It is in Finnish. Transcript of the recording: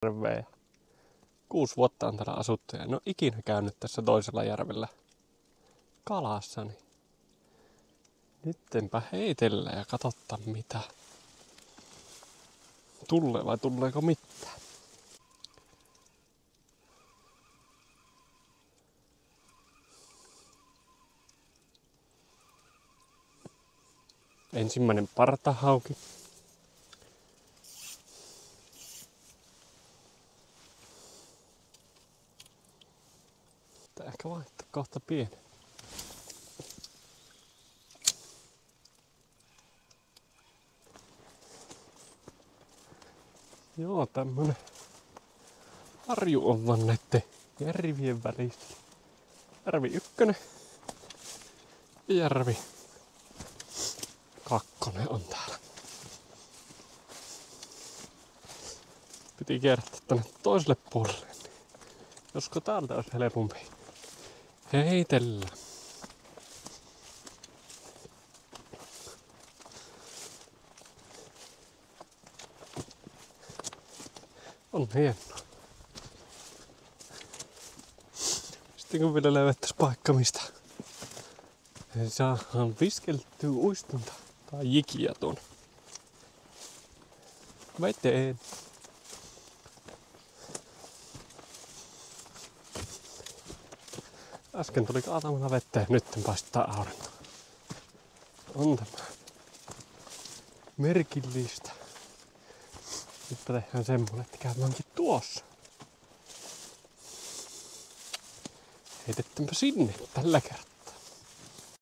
järveä. 6 vuotta on täällä asuttu ja en ole ikinä käynyt tässä toisella järvellä kalassa. Niin nyttenpä heitellä ja katsottaa mitä tulee vai tuleeko mitään. Ensimmäinen partahauki. Tää ehkä vaihtaa kohta pieni. Joo, tämmönen harju on vaan näitten järvien välissä. Järvi 1 ja järvi 2 on täällä. Piti kiertää tänne toiselle puolelle. Niin josko täältä olisi helpompi heitellä. On hienoa. Sitten kun vielä löydettäisiin paikka, mistä saadaan viskeltyä uistinta tai jikiä tuonne veteen. Äsken tuli kaatamalla vettä ja nyt paistaa aurinko. On tämä merkillistä. Nytpä tehdään semmonen, että käydäänkin tuossa. Heitettäänpä sinne tällä kertaa.